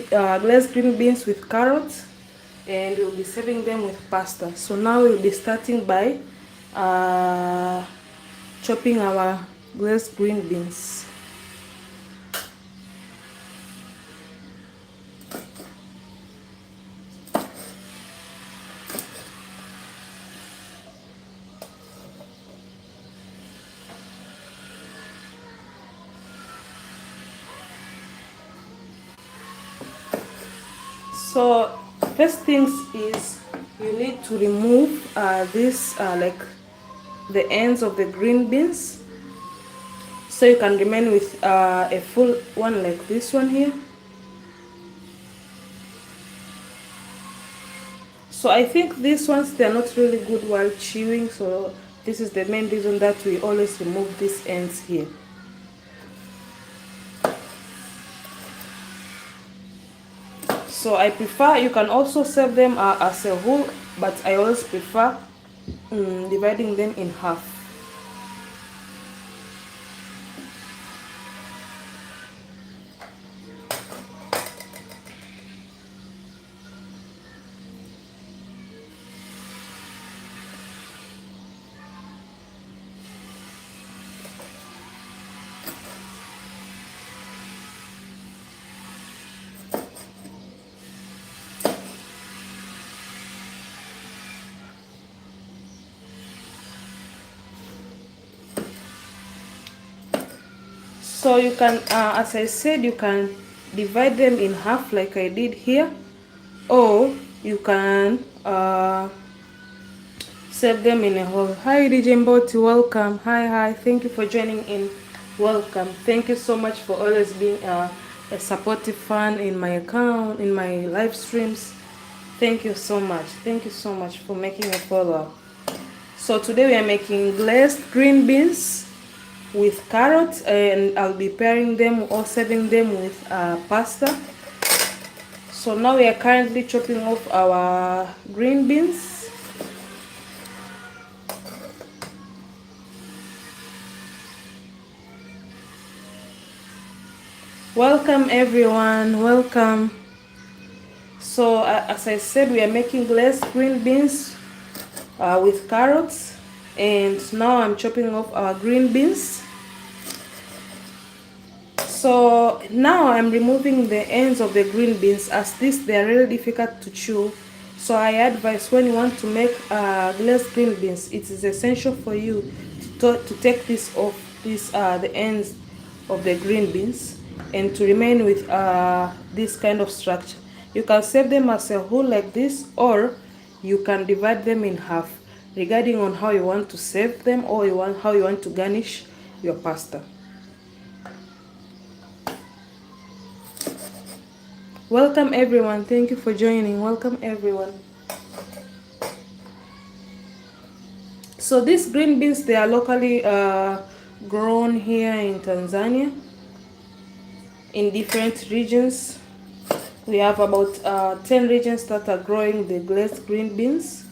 glazed green beans with carrots, and we'll be serving them with pasta. So now we'll be starting by chopping our glazed green beans. So first things is you need to remove this like the ends of the green beans, so you can remain with a full one like this one here. So I think these ones, they're not really good while chewing, so this is the main reason that we always remove these ends here. So I prefer, you can also serve them as a whole, but I always prefer dividing them in half. So you can, as I said, you can divide them in half like I did here, or you can serve them in a whole. Hi DJ Mboti, welcome. Hi, thank you for joining in. Welcome. Thank you so much for always being a supportive fan in my account, in my live streams. Thank you so much. Thank you so much for making a follow-up. So today we are making glazed green beans with carrots, and I'll be pairing them or serving them with pasta. So now we are currently chopping off our green beans. Welcome everyone, welcome. So as I said, we are making glazed green beans with carrots, and now I'm chopping off our green beans. So now I'm removing the ends of the green beans, as they are really difficult to chew. So I advise, when you want to make glazed green beans, it is essential for you to take this off, the ends of the green beans, and to remain with this kind of structure. You can serve them as a whole like this, or you can divide them in half, regarding on how you want to serve them, or how you want to garnish your pasta. Welcome everyone, thank you for joining. Welcome everyone. So these green beans, they are locally grown here in Tanzania, in different regions. We have about 10 regions that are growing the glazed green beans.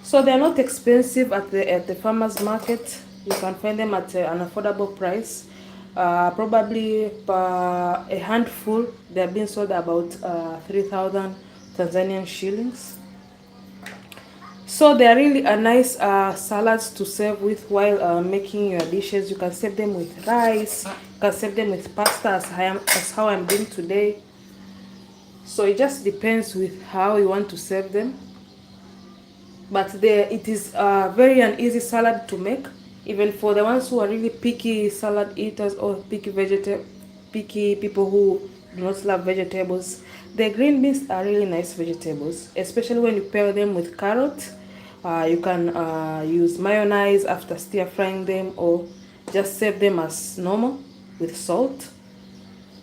So they are not expensive at the farmers market. You can find them at an affordable price. Probably a handful, they are being sold about 3,000 Tanzanian shillings. So they are really a nice salads to serve with while making your dishes. You can serve them with rice, you can serve them with pasta, as how I'm doing today. So it just depends with how you want to serve them. But it is very an easy salad to make, even for the ones who are really picky salad eaters, or picky people who do not love vegetables. The green beans are really nice vegetables, especially when you pair them with carrot. You can use mayonnaise after stir frying them, or just serve them as normal with salt.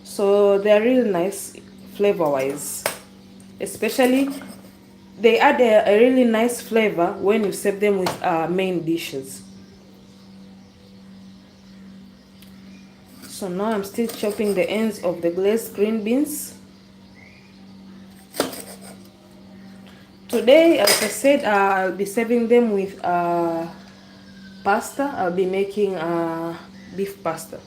So they are really nice flavor wise, especially they add a really nice flavor when you serve them with main dishes. So now I'm still chopping the ends of the glazed green beans. Today, as I said, I'll be serving them with pasta. I'll be making beef pasta.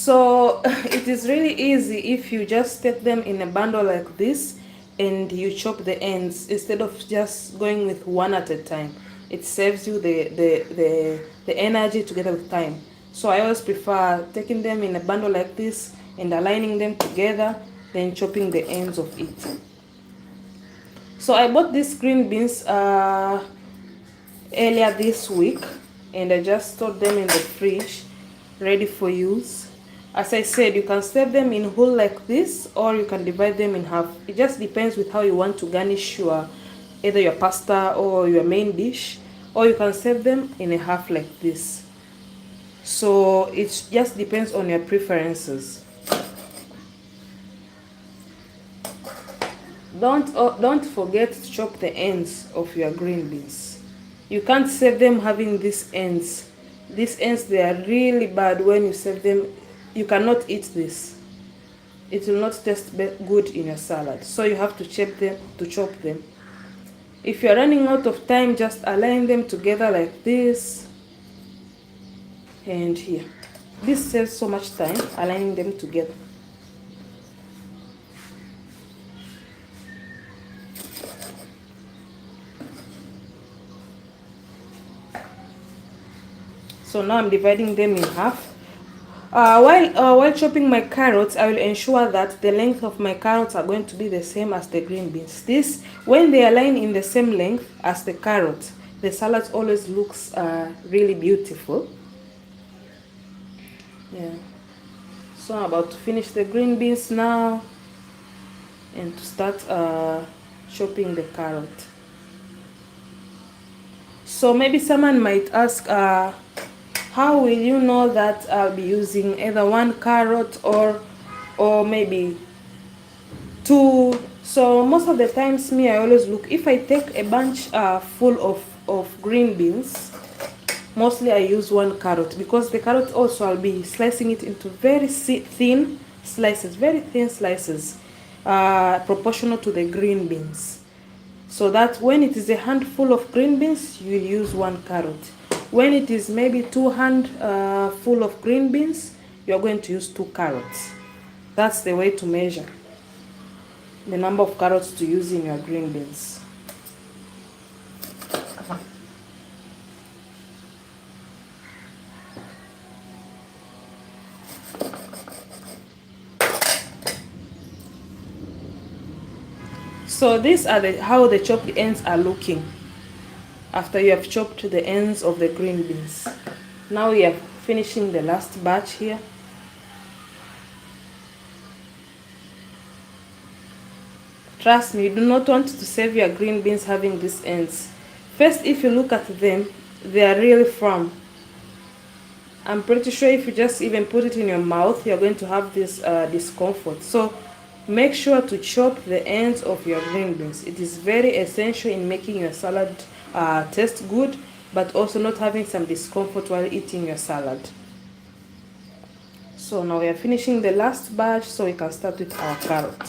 So it is really easy if you just take them in a bundle like this and you chop the ends instead of just going with one at a time. It saves you the energy together with time. So I always prefer taking them in a bundle like this and aligning them together, then chopping the ends of it. So I bought these green beans earlier this week, and I just stored them in the fridge ready for use. As I said, you can serve them in whole like this, or you can divide them in half. It just depends with how you want to garnish your either your pasta or your main dish, or you can serve them in a half like this. So it just depends on your preferences. Don't forget to chop the ends of your green beans. You can't serve them having these ends. These ends, they are really bad when you serve them. You cannot eat this. It will not taste good in your salad. So you have to chop them. If you're running out of time, just align them together like this and here. This saves so much time, aligning them together. So now I'm dividing them in half. While chopping my carrots, I will ensure that the length of my carrots are going to be the same as the green beans. This, when they align in the same length as the carrot, the salad always looks really beautiful. Yeah. So I'm about to finish the green beans now and to start chopping the carrot. So maybe someone might ask, how will you know that I'll be using either one carrot or maybe two? So most of the times I always look, if I take a bunch full of green beans, mostly I use one carrot, because the carrot also I'll be slicing it into very thin slices, proportional to the green beans, so that when it is a handful of green beans, you will use one carrot. When it is maybe 2 handfuls of green beans, you're going to use 2 carrots. That's the way to measure the number of carrots to use in your green beans. So these are how the chopped ends are looking after you have chopped the ends of the green beans. Now we are finishing the last batch here. Trust me, you do not want to save your green beans having these ends. First, if you look at them, they are really firm. I'm pretty sure if you just even put it in your mouth, you're going to have this discomfort. So make sure to chop the ends of your green beans. It is very essential in making your salad taste good, but also not having some discomfort while eating your salad. So now we are finishing the last batch, so we can start with our carrot.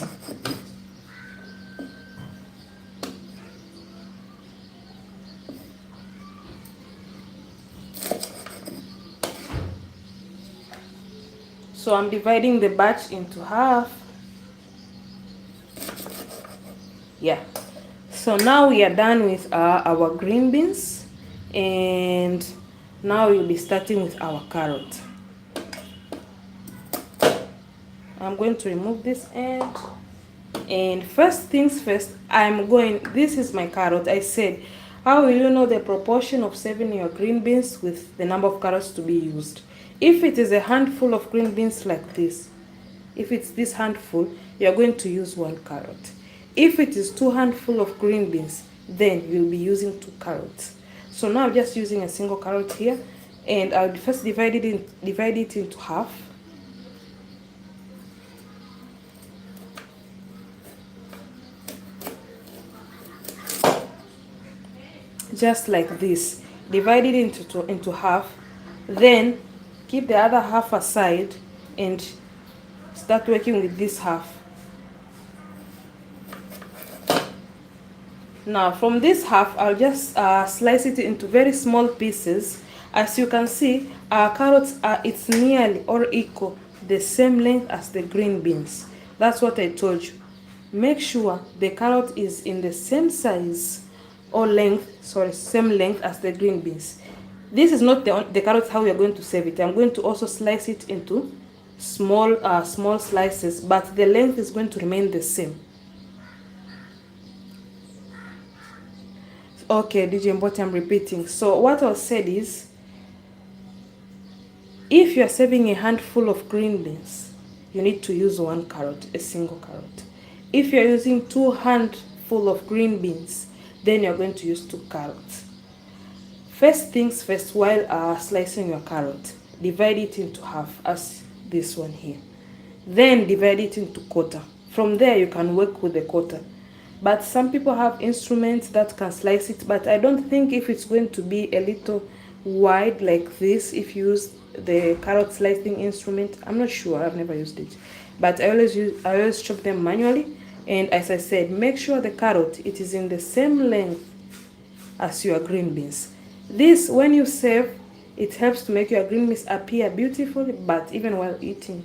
So I'm dividing the batch into half. Yeah. So now we are done with our green beans, and now we'll be starting with our carrot. I'm going to remove this end, and first things first, this is my carrot. I said, how will you know the proportion of serving your green beans with the number of carrots to be used? If it is a handful of green beans like this, if it's this handful, you're going to use 1 carrot. If it is 2 handfuls of green beans, then you'll be using 2 carrots. So now I'm just using a single carrot here, and I'll first divide it into half. Just like this. Divide it into half, then keep the other half aside and start working with this half. Now from this half, I'll just slice it into very small pieces. As you can see, our carrots it's nearly or equal. the same length as the green beans. That's what I told you. Make sure the carrot is in the same size or length, sorry, same length as the green beans. This is not the carrot how we are going to serve it. I'm going to also slice it into small slices, but the length is going to remain the same. Okay, DJ Mboti, I'm repeating. So what I said is, if you are serving a handful of green beans, you need to use 1 carrot, a single carrot. If you are using 2 handful of green beans, then you are going to use 2 carrots. First things first, while slicing your carrot, divide it into half, as this one here. Then divide it into quarter. From there, you can work with the quarter. But some people have instruments that can slice it, but I don't think if it's going to be a little wide like this, if you use the carrot slicing instrument. I'm not sure, I've never used it. But I always chop them manually. And as I said, make sure the carrot, it is in the same length as your green beans. This, when you serve, it helps to make your green beans appear beautifully, but even while eating.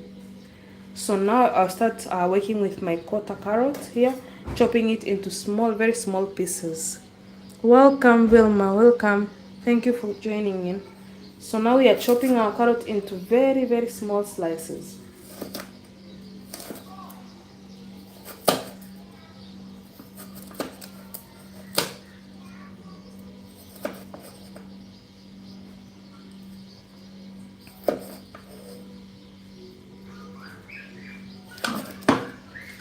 So now I'll start working with my quarter carrot here, chopping it into small, very small pieces. Welcome, Wilma, welcome. Thank you for joining in. So now we are chopping our carrot into very, very small slices.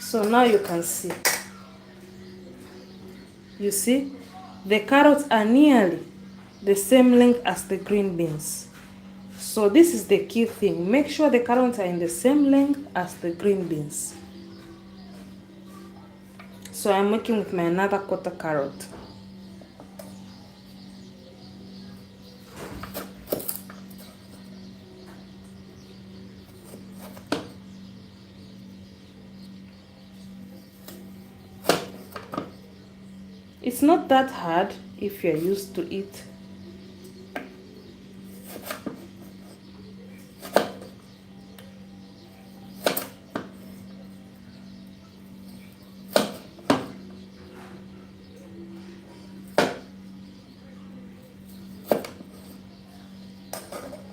So now you can see. You see, the carrots are nearly the same length as the green beans. So this is the key thing. Make sure the carrots are in the same length as the green beans. So I'm working with my another quarter carrot. It's not that hard if you're used to it.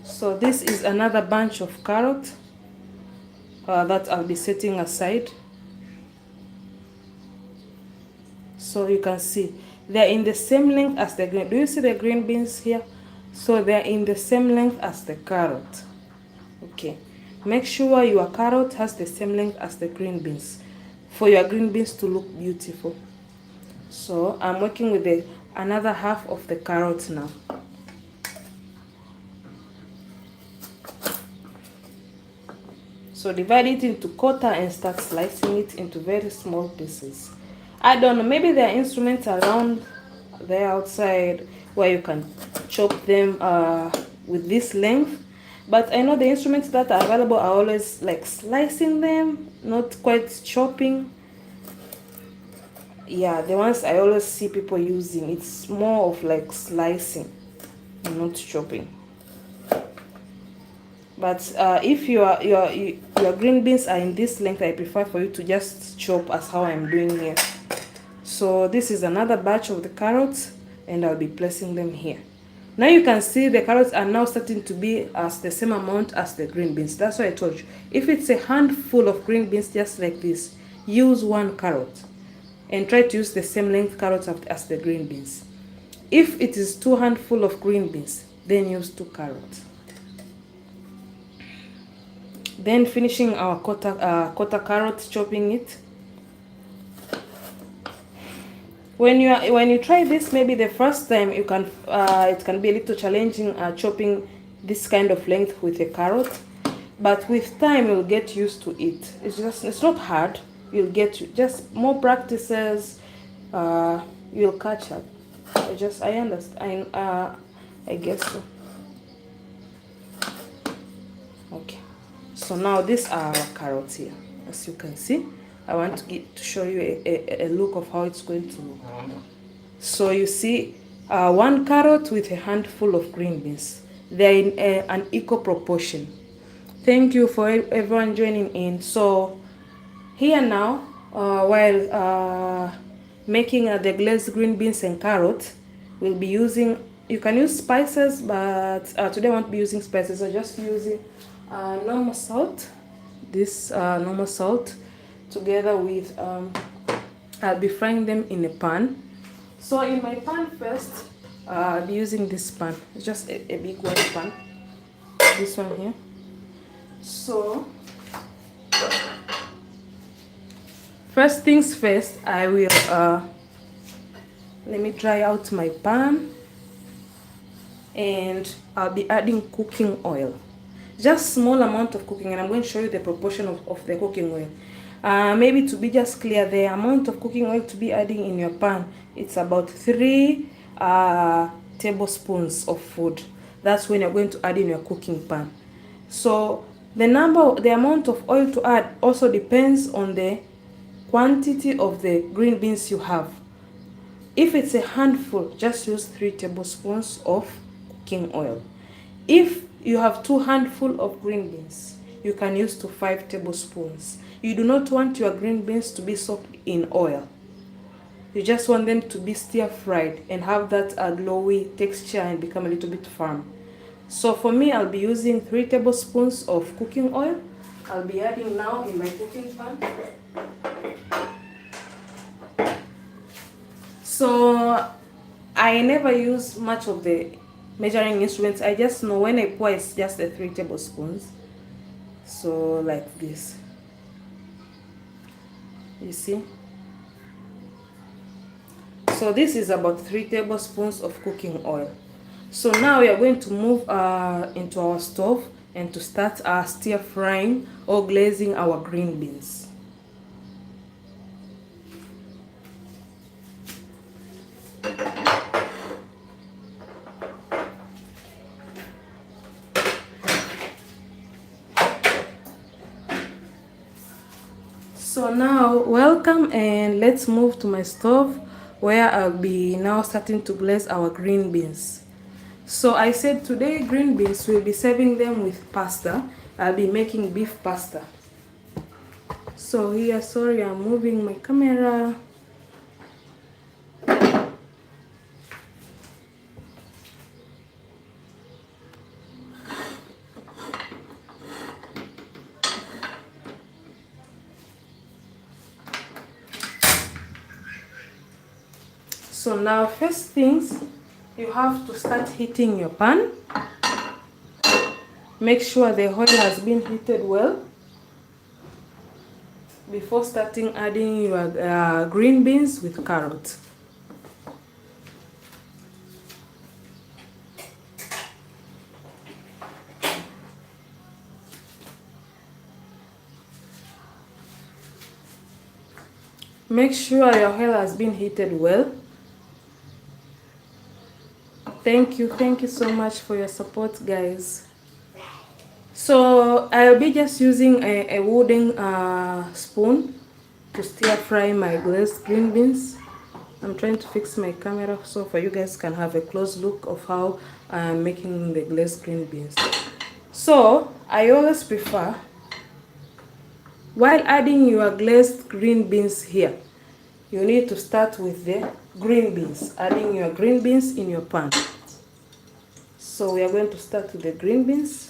So this is another bunch of carrot that I'll be setting aside. So you can see they're in the same length as the green. Do you see the green beans here? So they're in the same length as the carrot. Okay, make sure your carrot has the same length as the green beans for your green beans to look beautiful. So I'm working with another half of the carrot now. So divide it into quarter and start slicing it into very small pieces. I don't know, maybe there are instruments around there outside where you can chop them with this length. But I know the instruments that are available are always like slicing them, not quite chopping. Yeah, the ones I always see people using, it's more of like slicing, not chopping. But if your green beans are in this length, I prefer for you to just chop as how I'm doing here. So this is another batch of the carrots, and I'll be placing them here. Now you can see the carrots are now starting to be as the same amount as the green beans. That's why I told you, if it's a handful of green beans just like this, use 1 carrot and try to use the same length carrots as the green beans. If it is 2 handful of green beans, then use 2 carrots. Then finishing our quarter carrot, chopping it. When you try this, maybe the first time you can it can be a little challenging chopping this kind of length with a carrot, but with time you'll get used to it. It's not hard. You'll get just more practices. You'll catch up. I understand. I guess so. Okay. So now these are our carrots here, as you can see. I want to show you a look of how it's going to look. So you see 1 carrot with a handful of green beans. They're in an equal proportion. Thank you for everyone joining in. So here now, while making the glazed green beans and carrot, we'll be using, you can use spices, but today I won't be using spices. I'm just using normal salt, this normal salt, together with, I'll be frying them in a pan. So in my pan first, I'll be using this pan. It's just a big white pan, this one here. So first things first, I will let me dry out my pan, and I'll be adding cooking oil, just small amount of cooking, and I'm going to show you the proportion of the cooking oil. Maybe to be just clear, the amount of cooking oil to be adding in your pan, it's about 3 tablespoons of food. That's when you're going to add in your cooking pan. So the amount of oil to add also depends on the quantity of the green beans you have. If it's a handful, just use 3 tablespoons of cooking oil. If you have 2 handfuls of green beans, you can use to 5 tablespoons. You do not want your green beans to be soaked in oil. You just want them to be stir fried and have that glowy texture and become a little bit firm. So for me, I'll be using 3 tablespoons of cooking oil. I'll be adding now in my cooking pan. So I never use much of the measuring instruments. I just know when I pour, it's just the 3 tablespoons. So like this, you see. So this is about 3 tablespoons of cooking oil. So now we are going to move into our stove and to start stir frying or glazing our green beans. So now welcome, and let's move to my stove where I'll be now starting to glaze our green beans. So I said today green beans, we'll be serving them with pasta. I'll be making beef pasta. So here, sorry, I'm moving my camera. So now first things, you have to start heating your pan. Make sure the oil has been heated well before starting adding your green beans with carrot. Make sure your oil has been heated well. Thank you so much for your support, guys. So I'll be just using a wooden spoon to stir fry my glazed green beans. I'm trying to fix my camera so for you guys can have a close look of how I'm making the glazed green beans. So I always prefer, while adding your glazed green beans here, you need to start with the green beans, adding your green beans in your pan. So we are going to start with the green beans.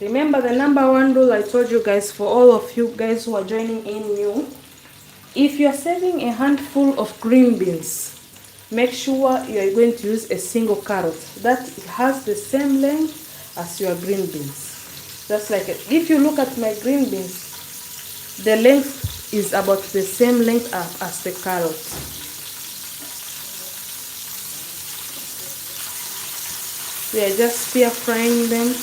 Remember the #1 rule I told you guys, for all of you guys who are joining in new. If you are serving a handful of green beans, make sure you are going to use a single carrot that has the same length as your green beans. Just like it. If you look at my green beans, the length is about the same length as the carrot. We are just stir frying them.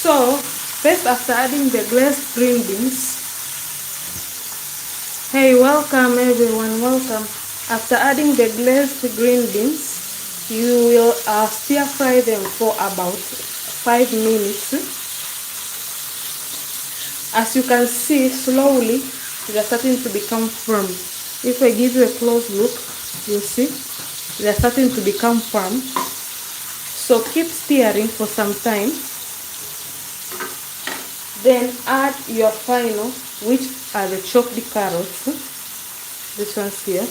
So first, after adding the glazed green beans, hey, welcome everyone, welcome. After adding the glazed green beans, you will stir fry them for about 5 minutes. As you can see, slowly they are starting to become firm. If I give you a close look, you'll see they are starting to become firm. So keep stirring for some time. Then add your final, which are the chopped carrots. This one's here.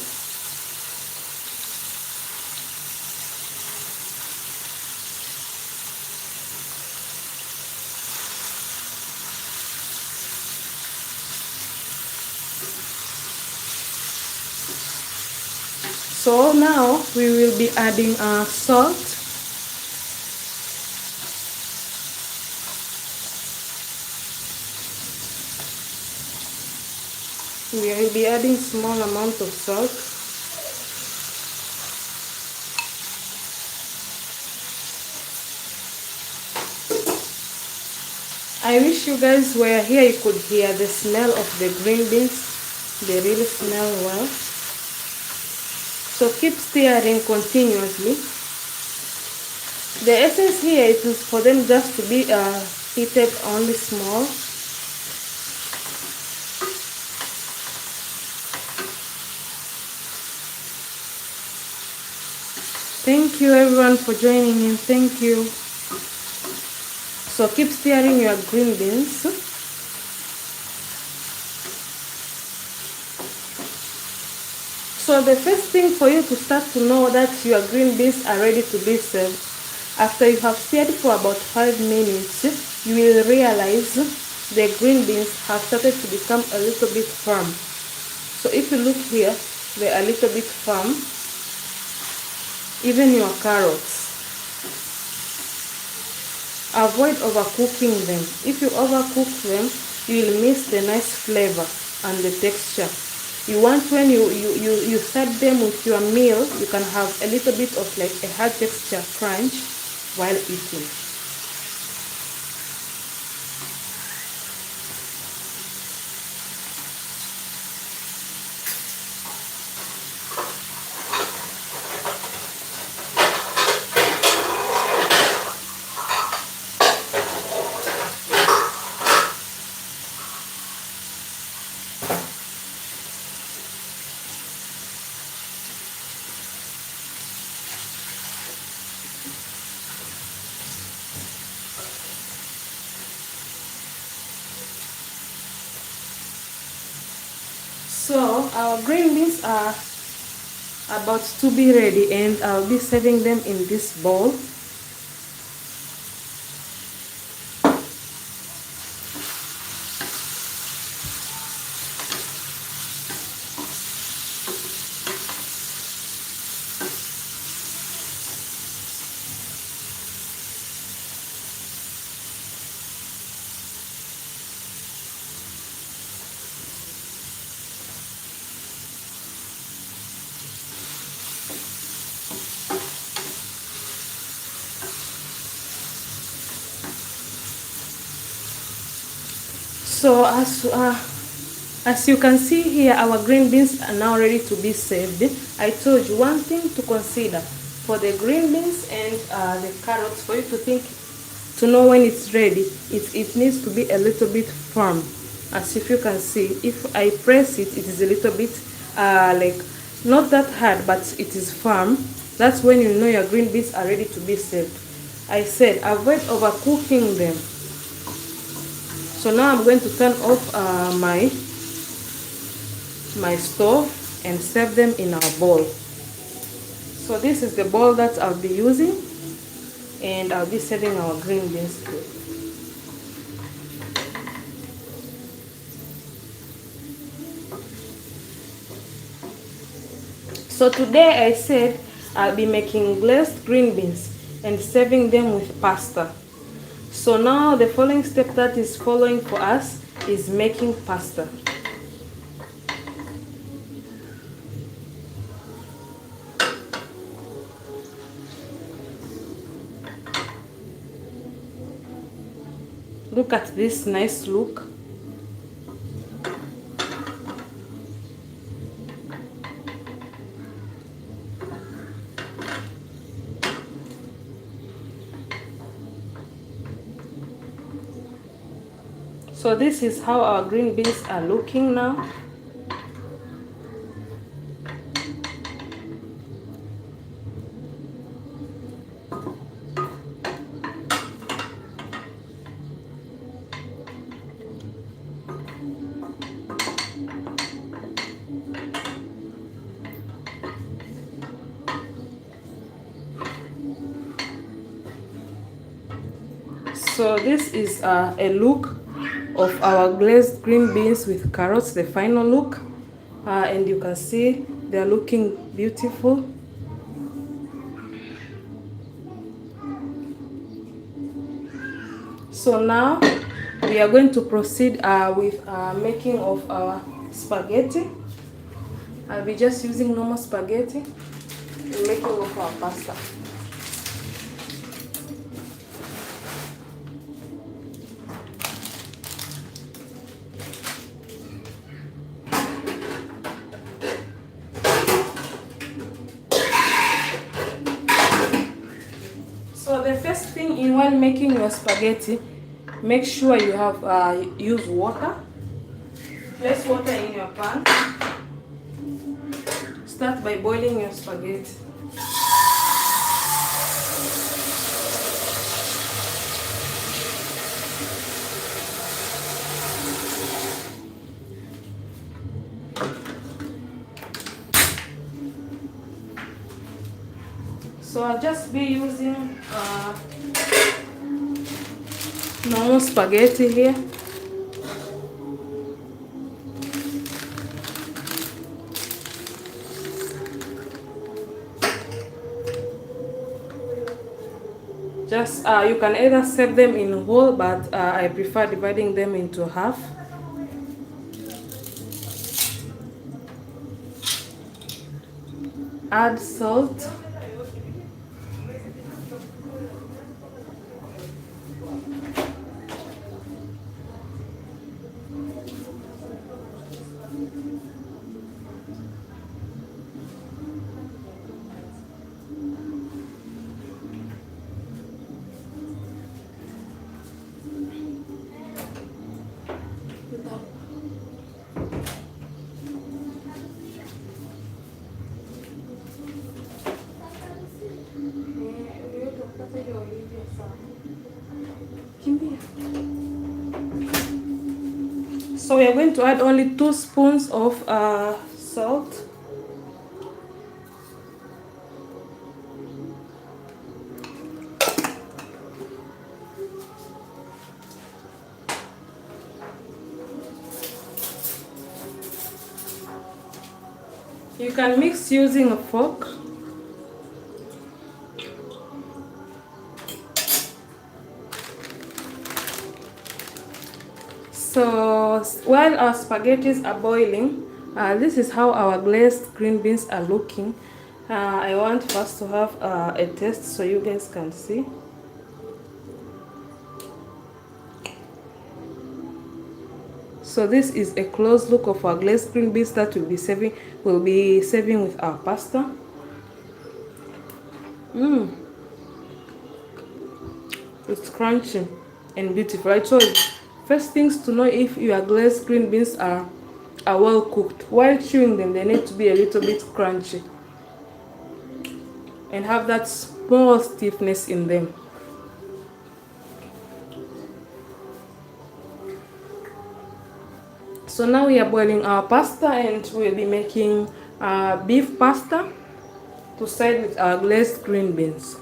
So now we will be adding salt. We will be adding small amount of salt. I wish you guys were here, you could hear the smell of the green beans. They really smell well. So keep stirring continuously. The essence here is for them just to be heated only small. Thank you everyone for joining in. Thank you. So keep stirring your green beans. So the first thing for you to start to know that your green beans are ready to be served, after you have stirred for about 5 minutes, you will realize the green beans have started to become a little bit firm. So if you look here, they are a little bit firm. Even your carrots. Avoid overcooking them. If you overcook them, you will miss the nice flavor and the texture. You want when you serve them with your meal, you can have a little bit of like a hard texture crunch while eating. So our green beans are about to be ready, and I'll be serving them in this bowl. So as you can see here, our green beans are now ready to be served. I told you one thing to consider for the green beans and the carrots, for you to think, to know when it's ready, it needs to be a little bit firm. As if you can see, if I press it, it is a little bit like not that hard, but it is firm. That's when you know your green beans are ready to be served. I said avoid overcooking them. So now I'm going to turn off my stove and serve them in our bowl. So this is the bowl that I'll be using, and I'll be serving our green beans. So today I said I'll be making glazed green beans and serving them with pasta. So now the following step that is following for us is making pasta. Look at this nice look. So this is how our green beans are looking now. So this is a look of our glazed green beans with carrots, the final look. And you can see they're looking beautiful. So now we are going to proceed with making of our spaghetti. I'll be just using normal spaghetti and making of our pasta. So the first thing in while making your spaghetti, make sure you have use water. Place water in your pan. Start by boiling your spaghetti. So I'll just be using normal spaghetti here. Just you can either serve them in whole, but I prefer dividing them into half. Add salt. So we are going to add only 2 spoons of salt. You can mix using a fork. So while our spaghettis are boiling, this is how our glazed green beans are looking. I want first to have a taste so you guys can see. So this is a close look of our glazed green beans that we'll be serving with our pasta. It's crunchy and beautiful. I told you, first things to know if your glazed green beans are well cooked. While chewing them, they need to be a little bit crunchy and have that small stiffness in them. So now we are boiling our pasta, and we'll be making beef pasta to side with our glazed green beans.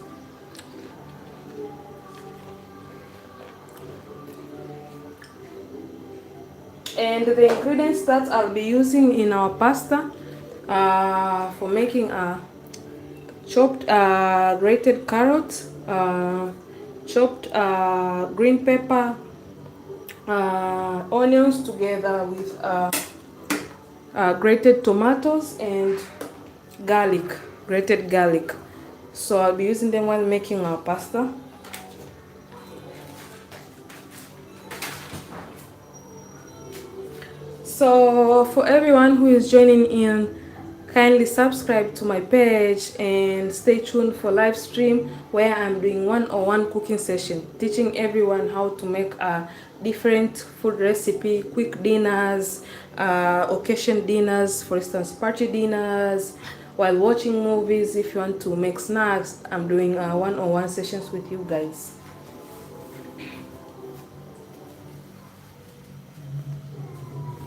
And the ingredients that I'll be using in our pasta for making chopped grated carrots, chopped green pepper, onions together with grated tomatoes and garlic, grated garlic. So I'll be using them while making our pasta. So for everyone who is joining in, kindly subscribe to my page and stay tuned for live stream where I'm doing one-on-one cooking session, teaching everyone how to make a different food recipe, quick dinners, occasion dinners, for instance party dinners, while watching movies. If you want to make snacks, I'm doing one-on-one sessions with you guys.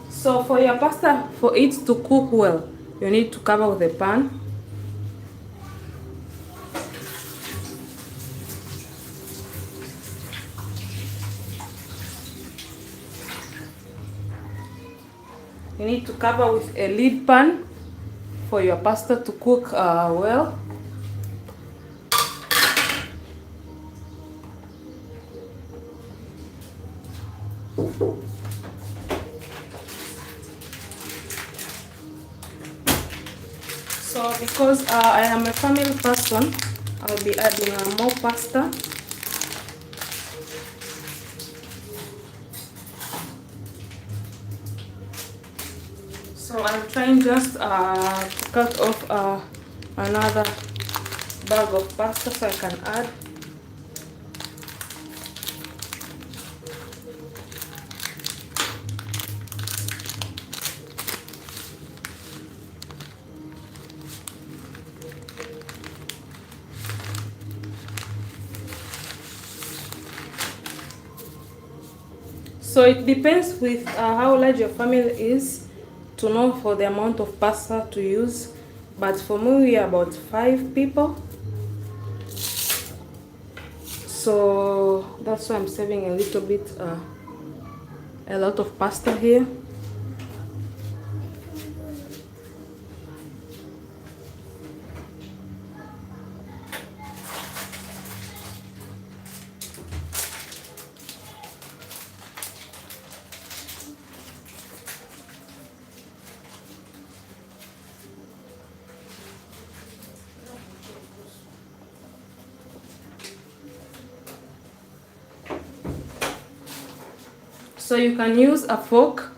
So for your pasta, for it to cook well, you need to cover with a pan. You need to cover with a lid pan for your pasta to cook well. So because I am a family person, I'll be adding more pasta. So I'm trying just to cut off another bag of pasta so I can add. So it depends with how large your family is to know for the amount of pasta to use. But for me, we are about 5 people. So that's why I'm saving a little bit, a lot of pasta here. So you can use a fork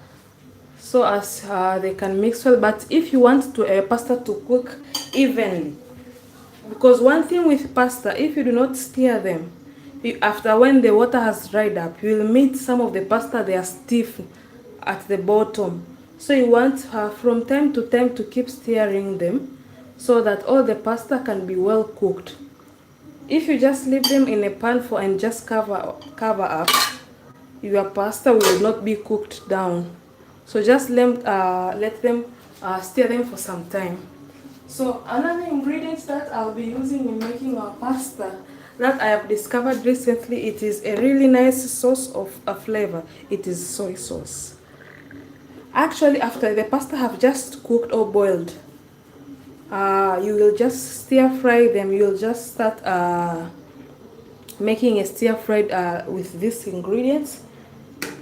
so as they can mix well. But if you want to pasta to cook evenly, because one thing with pasta, if you do not stir them, after when the water has dried up, you will meet some of the pasta, they are stiff at the bottom. So you want from time to time to keep stirring them so that all the pasta can be well cooked. If you just leave them in a pan for and just cover up, your pasta will not be cooked down. So just let them stir them for some time. So another ingredient that I'll be using in making our pasta that I have discovered recently, it is a really nice source of a flavor. It is soy sauce. Actually, after the pasta have just cooked or boiled, you will just stir fry them. You will just start making a stir fried with these ingredients.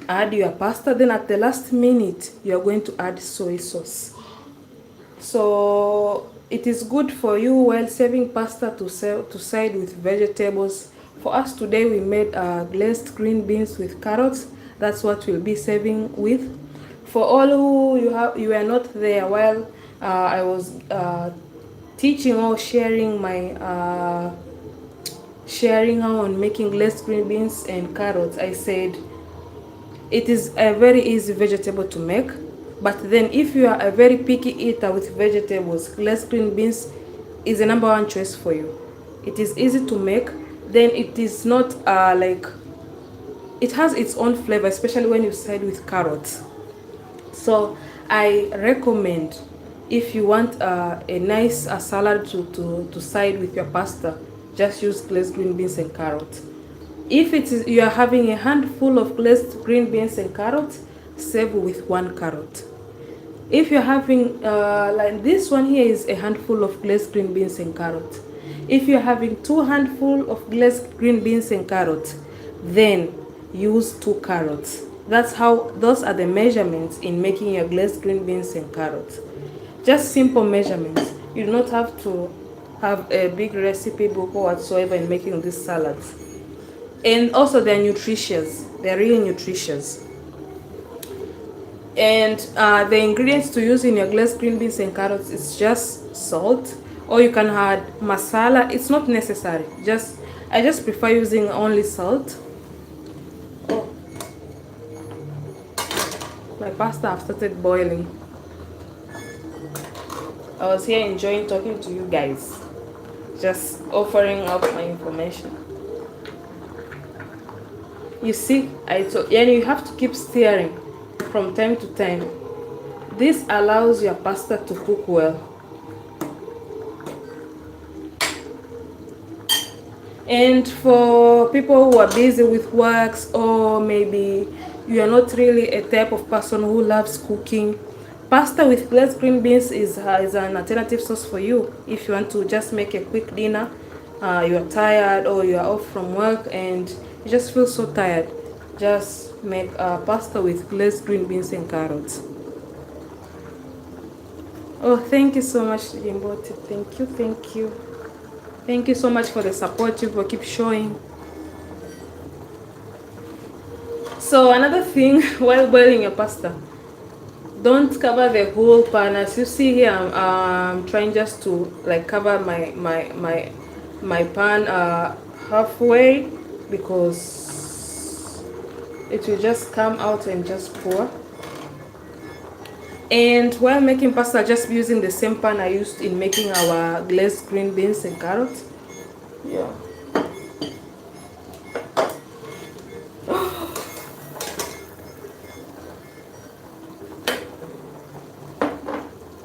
Add your pasta, then at the last minute you are going to add soy sauce. So it is good for you while serving pasta to side with vegetables. For us today we made glazed green beans with carrots. That's what we'll be serving with. For all who you were not there while I was teaching or sharing my sharing how on making glazed green beans and carrots, I said it is a very easy vegetable to make. But then if you are a very picky eater with vegetables, glazed green beans is the #1 choice for you. It is easy to make, then it is not like, it has its own flavor, especially when you side with carrots. So I recommend, if you want a nice salad to side with your pasta, just use glazed green beans and carrots. If you are having a handful of glazed green beans and carrots, save with 1 carrot. If you're having like this one here is a handful of glazed green beans and carrots. If you're having 2 handfuls of glazed green beans and carrots, then use 2 carrots. Those are the measurements in making your glazed green beans and carrots. Just simple measurements. You do not have to have a big recipe book or whatsoever in making these salads. And also they're nutritious. They're really nutritious. And the ingredients to use in your glazed green beans and carrots is just salt, or you can add masala. It's not necessary. I just prefer using only salt. Oh, my pasta have started boiling. I was here enjoying talking to you guys, just offering up my information. You see, and you have to keep stirring from time to time. This allows your pasta to cook well. And for people who are busy with works, or maybe you are not really a type of person who loves cooking, pasta with glazed green beans is an alternative source for you. If you want to just make a quick dinner, you are tired or you are off from work and you just feel so tired, just make pasta with glazed green beans and carrots. Oh, thank you so much, Jimboti. Thank you, thank you. Thank you so much for the support you will keep showing. So another thing, while boiling your pasta, don't cover the whole pan. As you see here, I'm trying just to like cover my pan halfway, because it will just come out and just pour. And while making pasta, just using the same pan I used in making our glazed green beans and carrots. Yeah.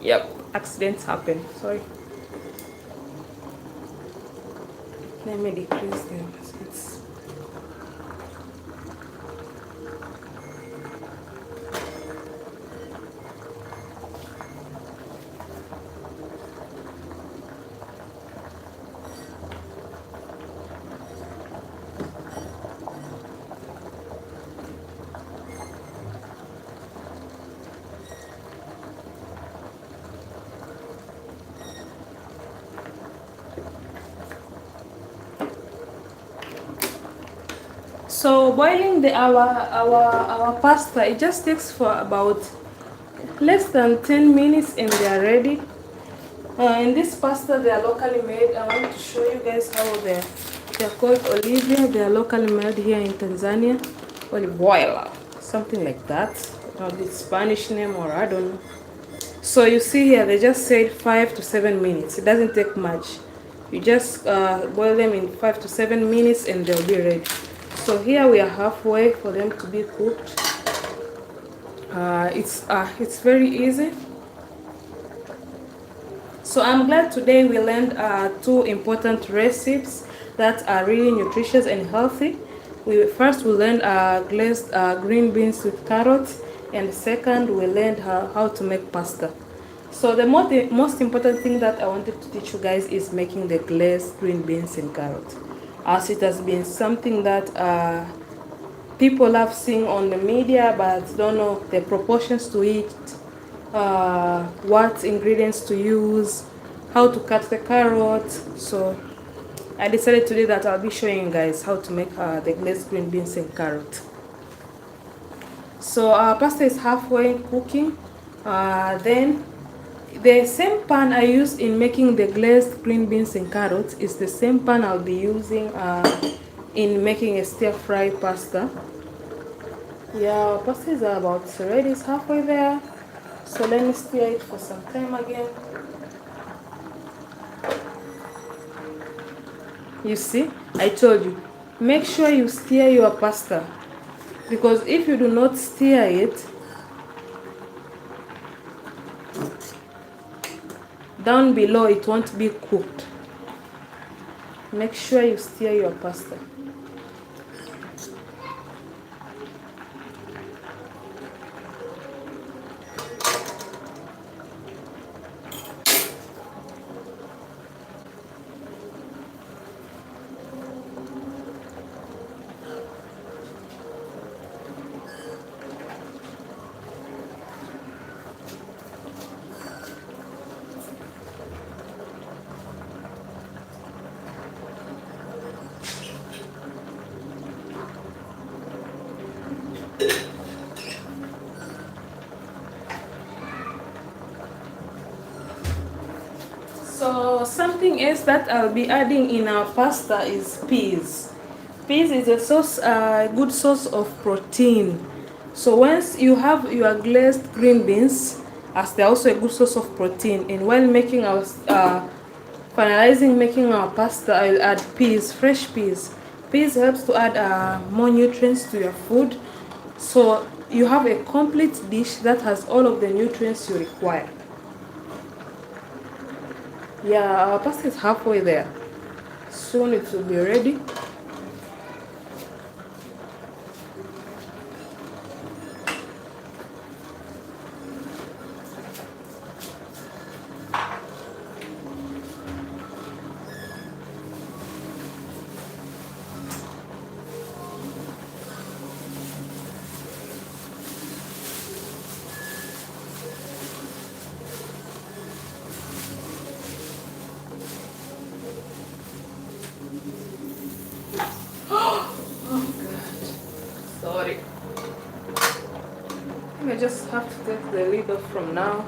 Yep, accidents happen. Sorry. Let me decrease them. So boiling our pasta, it just takes for about less than 10 minutes and they are ready. In this pasta, they are locally made. I want to show you guys how they're called Olivia. They are locally made here in Tanzania. Olivoila, something like that. Not the Spanish name, or I don't know. So you see here, they just said 5 to 7 minutes. It doesn't take much. You just boil them in 5 to 7 minutes and they'll be ready. So here we are halfway for them to be cooked. It's very easy. So I'm glad today we learned two important recipes that are really nutritious and healthy. First we learned glazed green beans with carrots, and second we learned how to make pasta. So the most important thing that I wanted to teach you guys is making the glazed green beans and carrots, as it has been something that people have seen on the media but don't know the proportions to it, what ingredients to use, how to cut the carrots. So I decided today that I'll be showing you guys how to make the glazed green beans and carrot. So our pasta is halfway cooking. Then the same pan I used in making the glazed green beans and carrots is the same pan I'll be using in making a stir-fry pasta. Yeah, pasta is about ready. It's halfway there. So let me stir it for some time again. You see, I told you, make sure you stir your pasta, because if you do not stir it, down below it won't be cooked. Make sure you stir your pasta. Something else that I'll be adding in our pasta is peas. Peas is a good source of protein. So once you have your glazed green beans, as they're also a good source of protein, and while making our finalizing making our pasta, I'll add peas, fresh peas. Peas helps to add more nutrients to your food, so you have a complete dish that has all of the nutrients you require. Yeah, our pasta is halfway there. Soon it will be ready. Sorry. I just have to take the lid off from now.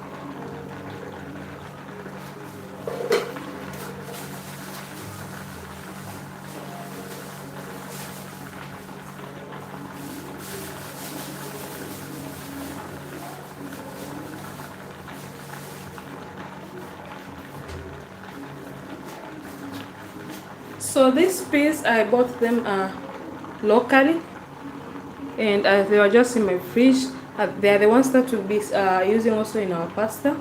So these peas, I bought them locally, and they were just in my fridge. They are the ones that we'll be using also in our pasta.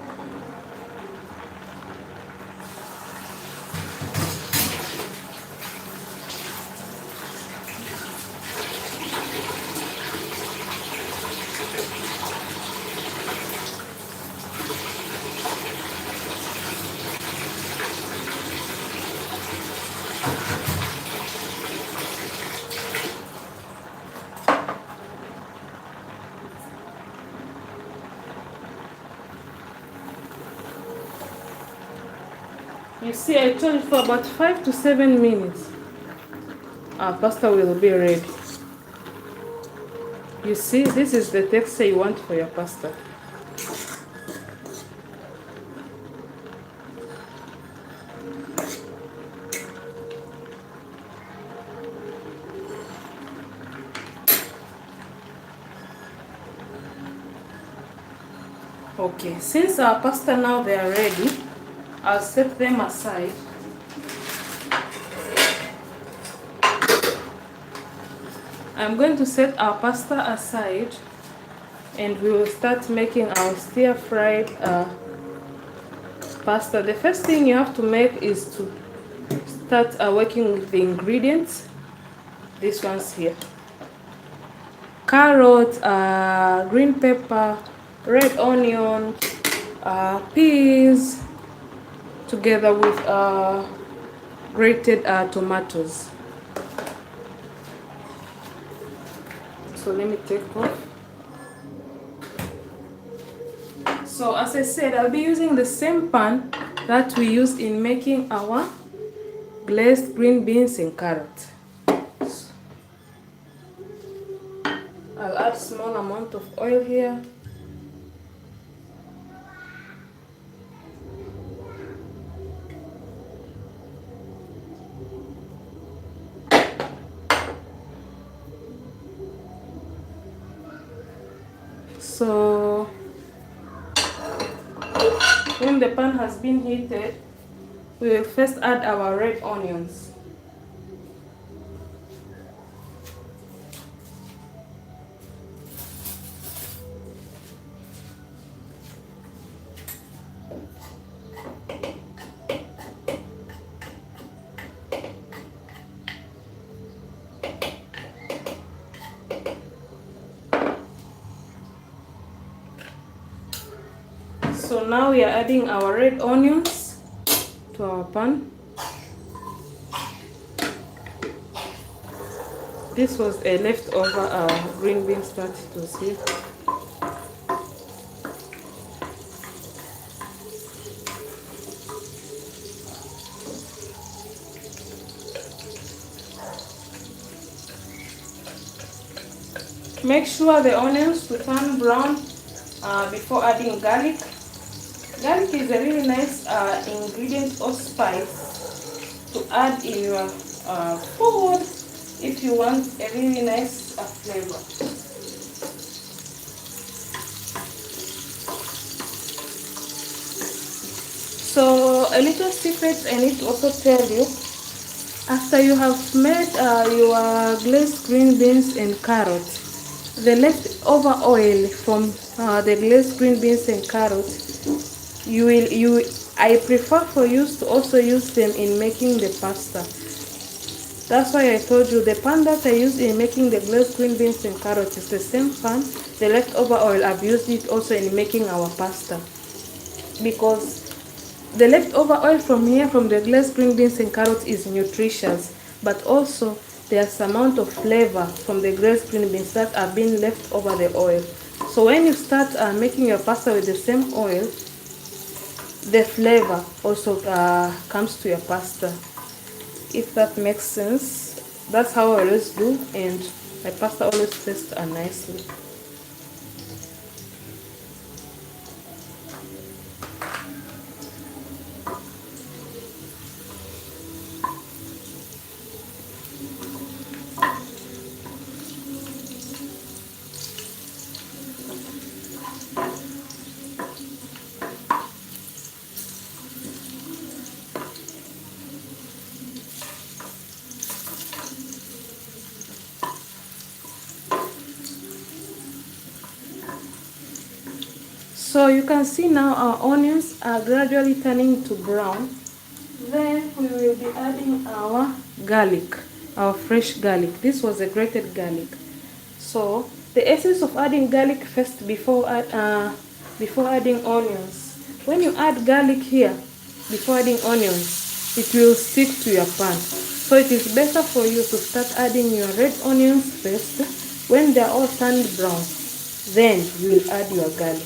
You see, I told you for about 5 to 7 minutes our pasta will be ready. You see, this is the texture you want for your pasta. Okay, since our pasta now they are ready, I'll set them aside. I'm going to set our pasta aside, and we will start making our stir-fried pasta. The first thing you have to make is to start working with the ingredients. These ones here: carrot, green pepper, red onion, peas, together with grated tomatoes. So let me take off. So as I said, I'll be using the same pan that we used in making our glazed green beans and carrot. I'll add small amount of oil here. So when the pan has been heated, we will first add our red onions. So now we are adding our red onions to our pan. This was a leftover green beans that it was here. Make sure the onions to turn brown before adding garlic. Garlic is a really nice ingredient or spice to add in your food if you want a really nice flavor. So a little secret I need to also tell you, after you have made your glazed green beans and carrots, the leftover oil from the glazed green beans and carrots, I prefer for you to also use them in making the pasta. That's why I told you the pan that I use in making the glazed green beans and carrots is the same pan. The leftover oil, I've used it also in making our pasta, because the leftover oil from here from the glazed green beans and carrots is nutritious, but also there's amount of flavor from the glazed green beans that are being left over the oil. So when you start making your pasta with the same oil, the flavor also comes to your pasta, if that makes sense. That's how I always do, and my pasta always tastes nicely. So you can see now our onions are gradually turning to brown. Then we will be adding our garlic, our fresh garlic. This was a grated garlic. So the essence of adding garlic first before adding onions. When you add garlic here before adding onions, it will stick to your pan. So it is better for you to start adding your red onions first. When they are all turned brown, then you will add your garlic.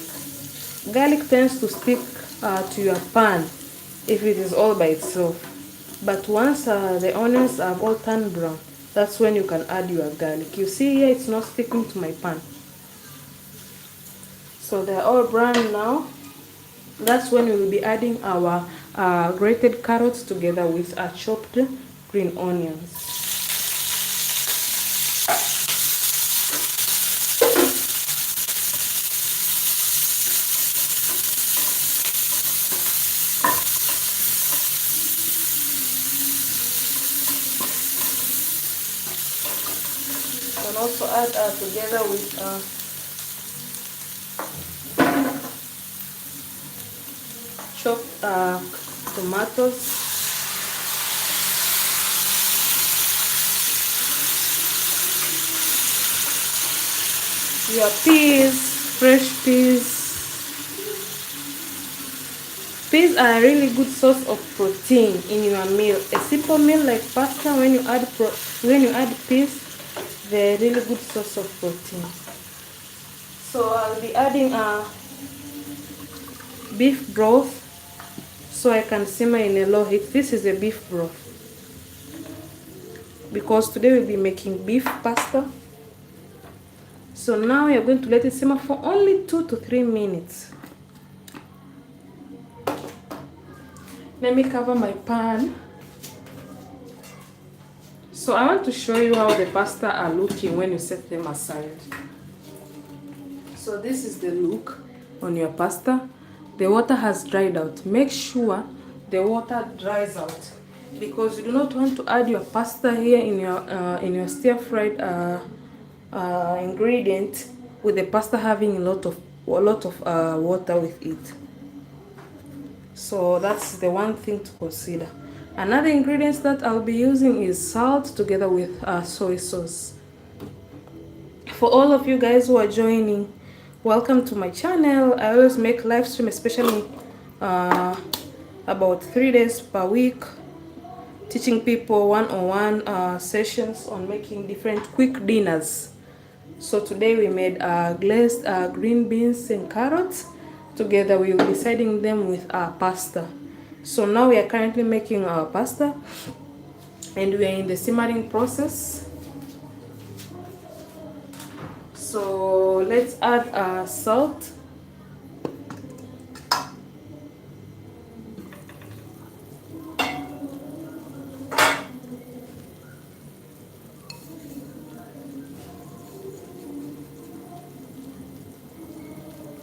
Garlic tends to stick to your pan if it is all by itself. But once the onions are all turned brown, that's when you can add your garlic. You see here it's not sticking to my pan. So they're all brown now. That's when we will be adding our grated carrots together with our chopped green onions. And also add together with chopped tomatoes, your peas, fresh peas. Peas are a really good source of protein in your meal. A simple meal like pasta, when you add peas, they're a really good source of protein. So I'll be adding beef broth so I can simmer in a low heat. This is a beef broth because today we'll be making beef pasta. So now you're going to let it simmer for only 2 to 3 minutes. Let me cover my pan. So I want to show you how the pasta are looking when you set them aside. So this is the look on your pasta. The water has dried out. Make sure the water dries out, because you do not want to add your pasta here in your stir-fried ingredient with the pasta having a lot of water with it. So that's the one thing to consider. Another ingredients that I'll be using is salt together with soy sauce. For all of you guys who are joining, welcome to my channel. I always make live stream, especially about 3 days per week, teaching people one-on-one sessions on making different quick dinners. So today we made glazed green beans and carrots. Together we will be siding them with our pasta. So now we are currently making our pasta and we are in the simmering process. So let's add salt.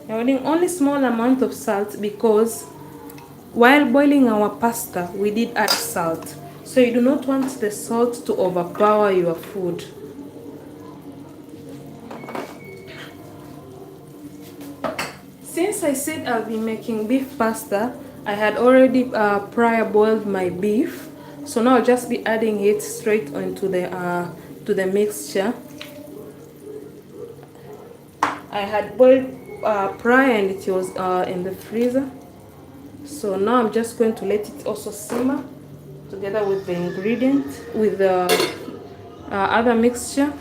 We're adding only small amount of salt because while boiling our pasta, we did add salt. So you do not want the salt to overpower your food. Since I said I'll be making beef pasta, I had already prior boiled my beef. So now I'll just be adding it straight onto the mixture. I had boiled prior and it was in the freezer. So now I'm just going to let it also simmer together with the ingredient, with the other mixture.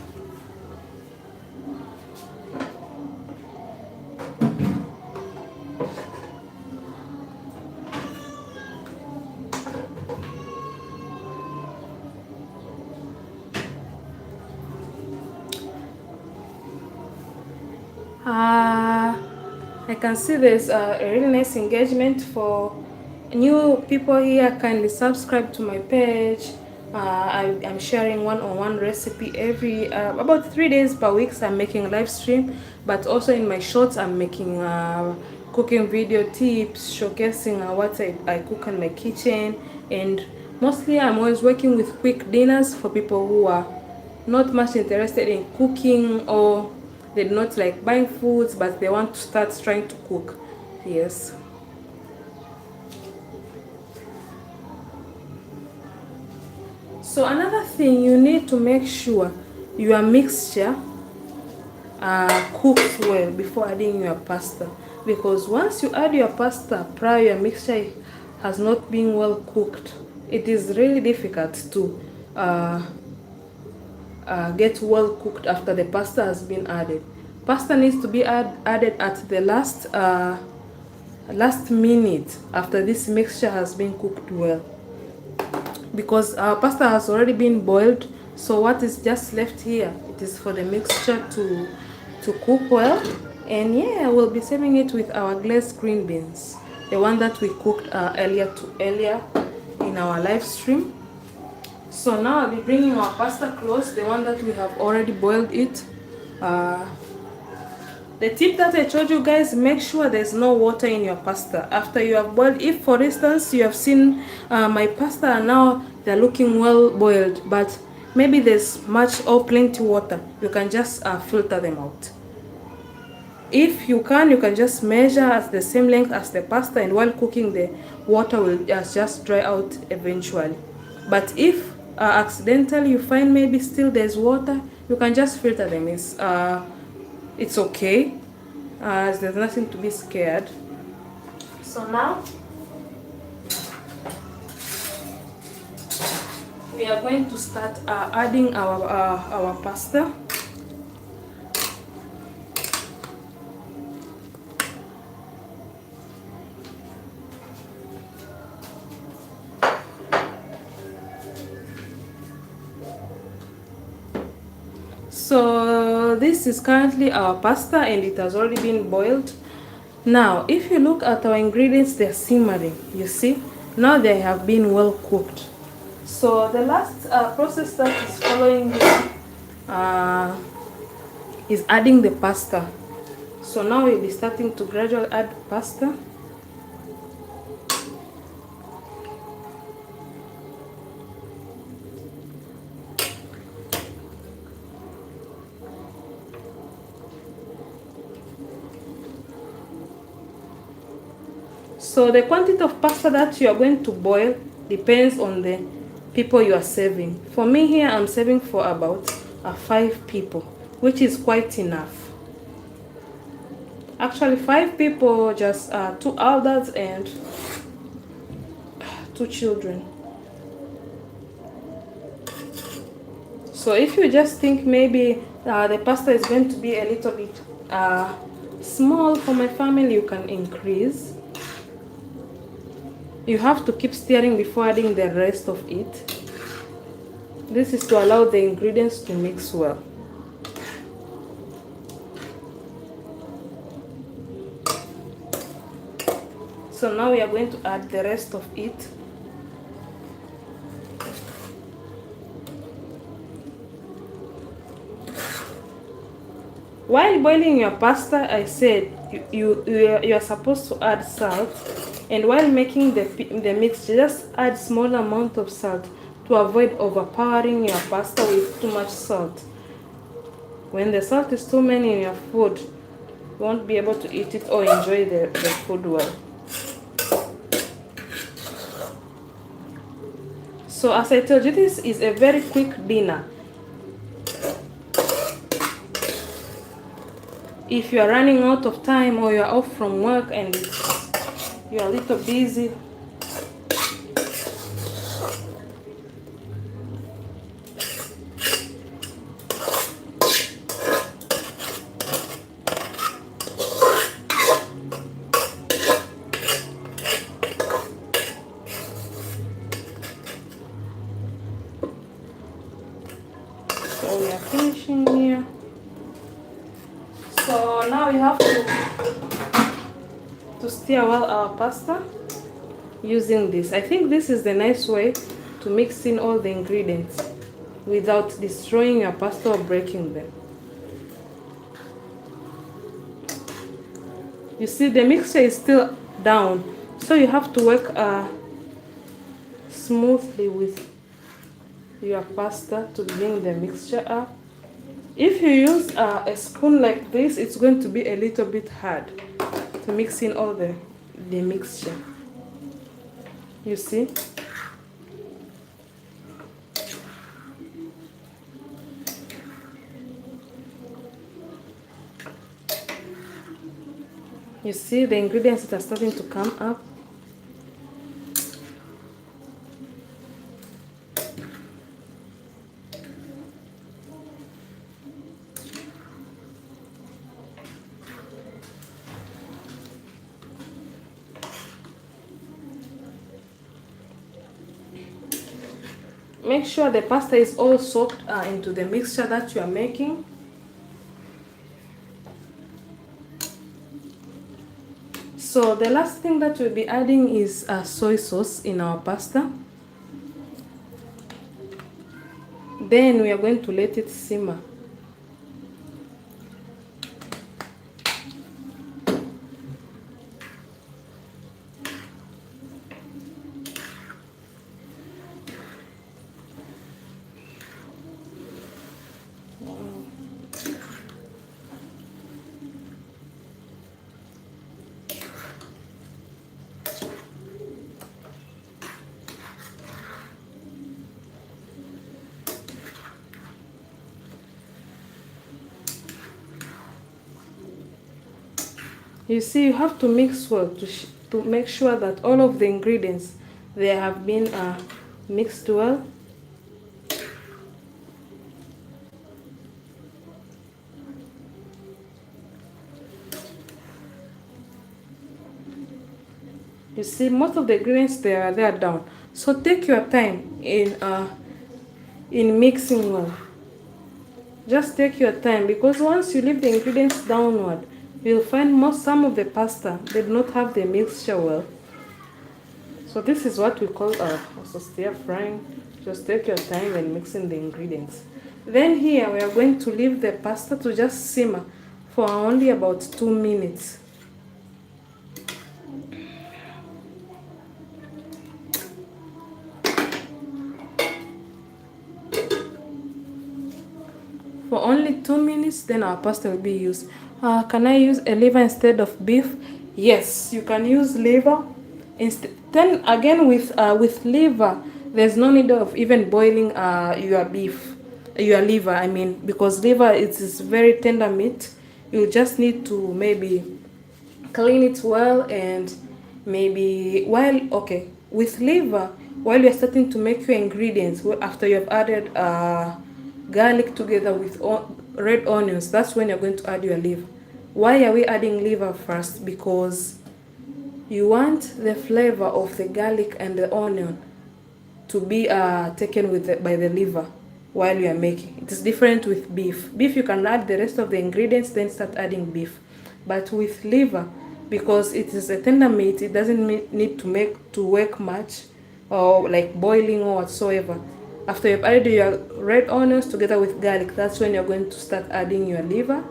I can see there's a really nice engagement for new people here. Kindly subscribe to my page. I'm sharing one-on-one recipe every about 3 days per week. So I'm making live stream, but also in my shorts I'm making cooking video tips showcasing what I cook in my kitchen, and mostly I'm always working with quick dinners for people who are not much interested in cooking, or they do not like buying foods but they want to start trying to cook. Yes. So another thing, you need to make sure your mixture cooks well before adding your pasta, because once you add your pasta prior your mixture has not been well cooked, it is really difficult to get well cooked after the pasta has been added. Pasta needs to be added at the last minute after this mixture has been cooked well, because our pasta has already been boiled. So what is just left here, it is for the mixture to cook well. And yeah, we'll be serving it with our glazed green beans, the one that we cooked earlier in our live stream. So now I'll be bringing our pasta close, the one that we have already boiled it. The tip that I told you guys, make sure there's no water in your pasta after you have boiled. If for instance you have seen my pasta and now they're looking well boiled, but maybe there's much or plenty water, you can just filter them out. If you can just measure at the same length as the pasta, and while cooking the water will just dry out eventually. But if accidentally you find maybe still there's water, you can just filter them. It's okay, there's nothing to be scared. So now we are going to start adding our pasta. So this is currently our pasta and it has already been boiled. Now if you look at our ingredients, they're simmering. You see, now they have been well cooked. So the last process that is following here is adding the pasta. So now we'll be starting to gradually add pasta. So the quantity of pasta that you are going to boil depends on the people you are serving. For me here, I'm serving for about 5 people, which is quite enough. Actually 5 people, just 2 adults and 2 children. So if you just think maybe the pasta is going to be a little bit small for my family, you can increase. You have to keep stirring before adding the rest of it. This is to allow the ingredients to mix well. So now we are going to add the rest of it. While boiling your pasta, I said you are supposed to add salt, and while making the mix, just add small amount of salt to avoid overpowering your pasta with too much salt. When the salt is too many in your food, you won't be able to eat it or enjoy the food well. So as I told you, this is a very quick dinner. If you are running out of time or you are off from work and you are a little busy, so we are finishing here. So now we have to stir well our pasta using this. I think this is the nice way to mix in all the ingredients without destroying your pasta or breaking them. You see, the mixture is still down, so you have to work smoothly with your pasta to bring the mixture up. If you use a spoon like this, it's going to be a little bit hard to mix in all the mixture. You see? You see the ingredients that are starting to come up. Make sure the pasta is all soaked into the mixture that you are making. So the last thing that we'll be adding is soy sauce in our pasta. Then we are going to let it simmer. You see, you have to mix well to make sure that all of the ingredients they have been mixed well. You see, most of the ingredients they are down. So take your time in mixing well. Just take your time, because once you leave the ingredients downward, you'll find some of the pasta they do not have the mixture well. So this is what we call also stir frying. Just take your time when mixing the ingredients. Then here we are going to leave the pasta to just simmer for only about 2 minutes. For only 2 minutes, then our pasta will be used. Can I use a liver instead of beef? Yes, you can use liver. Then again, with liver, there's no need of even boiling your liver. I mean, because liver is very tender meat. You just need to maybe clean it well, and maybe with liver, while you're starting to make your ingredients, after you've added garlic together with red onions, that's when you're going to add your liver. Why are we adding liver first? Because you want the flavor of the garlic and the onion to be taken by the liver while you are making. It is different with beef. Beef, you can add the rest of the ingredients, then start adding beef. But with liver, because it is a tender meat, it doesn't need to work much, or like boiling or whatsoever. After you've added your red onions together with garlic, that's when you're going to start adding your liver.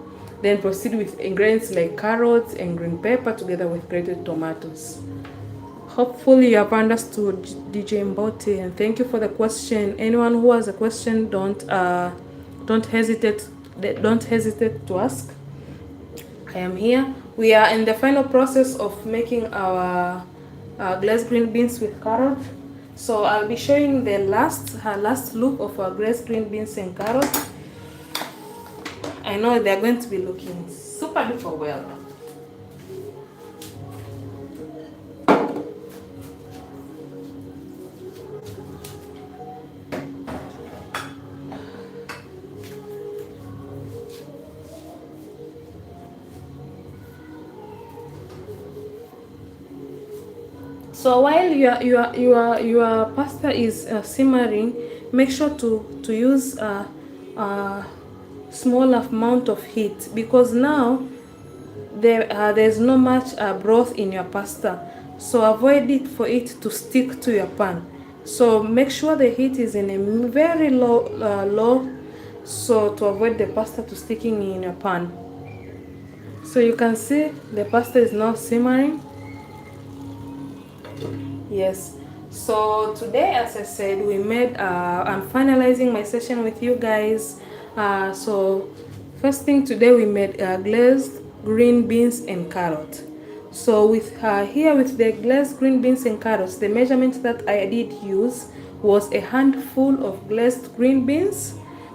Then proceed with ingredients like carrots and green pepper together with grated tomatoes. Hopefully you have understood, DJ Mbote, and thank you for the question. Anyone who has a question, don't hesitate to ask. I am here. We are in the final process of making our glazed green beans with carrot. So I'll be showing the last look of our glazed green beans and carrot. I know they're going to be looking super duper well. So while your pasta is simmering, make sure to use a small amount of heat, because now there's not much broth in your pasta, so avoid it for it to stick to your pan. So make sure the heat is in a very low, so to avoid the pasta to sticking in your pan. So you can see the pasta is now simmering. Yes, so today, as I said, we made I'm finalizing my session with you guys. So first thing today, we made glazed green beans and carrot. So with here with the glazed green beans and carrots, the measurement that I did use was a handful of glazed green beans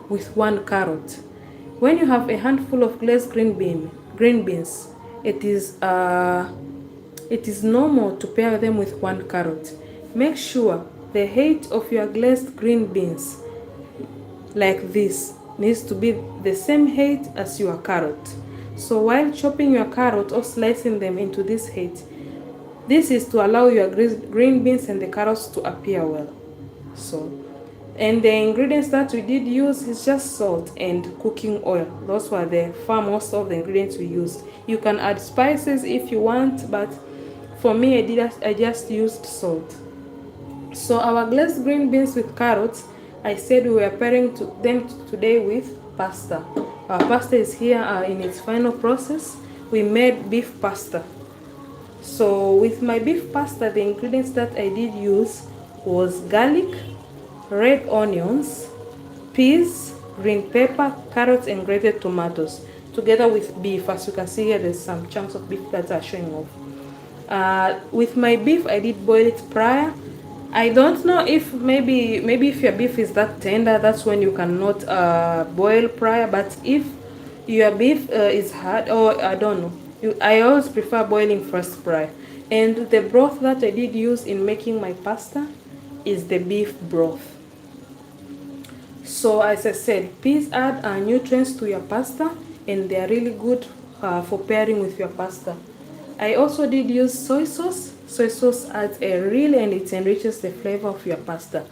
with 1 carrot. When you have a handful of glazed green beans, it is normal to pair them with 1 carrot. Make sure the height of your glazed green beans, like this, needs to be the same height as your carrot. So while chopping your carrot or slicing them into this height, this is to allow your green beans and the carrots to appear well. So, and the ingredients that we did use is just salt and cooking oil. Those were most of the ingredients we used. You can add spices if you want, but for me, I just used salt. So our glazed green beans with carrots, I said we were pairing them today with pasta. Our pasta is here in its final process. We made beef pasta. So with my beef pasta, the ingredients that I did use was garlic, red onions, peas, green pepper, carrots, and grated tomatoes, together with beef. As you can see here, there's some chunks of beef that are showing off. With my beef, I did boil it prior. I don't know if maybe if your beef is that tender, that's when you cannot boil prior. But if your beef is hard, or I don't know, I always prefer boiling first prior. And the broth that I did use in making my pasta is the beef broth. So as I said, please add nutrients to your pasta, and they are really good for pairing with your pasta. I also did use soy sauce. Soy sauce adds and it enriches the flavor of your pasta.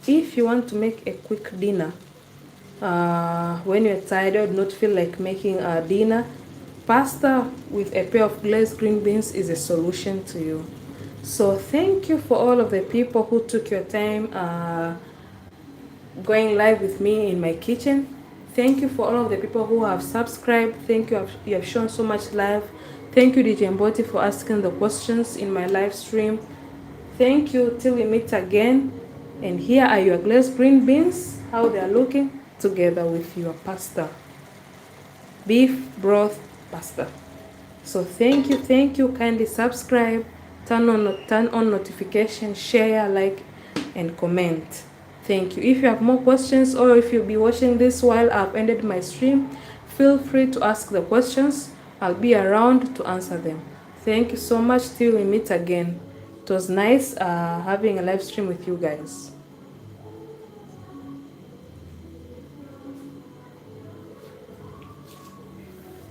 If you want to make a quick dinner, when you're tired or do not feel like making a dinner, pasta with a pair of glazed green beans is a solution to you. So thank you for all of the people who took your time going live with me in my kitchen. Thank you for all of the people who have subscribed. Thank you, you have shown so much love. Thank you, DJ Mboti, for asking the questions in my live stream. Thank you till we meet again. And here are your glazed green beans, how they are looking together with your pasta. Beef broth pasta. So thank you. Kindly subscribe, turn on notifications, share, like, and comment. Thank you. If you have more questions, or if you'll be watching this while I've ended my stream, feel free to ask the questions. I'll be around to answer them. Thank you so much till we meet again. It was nice having a live stream with you guys.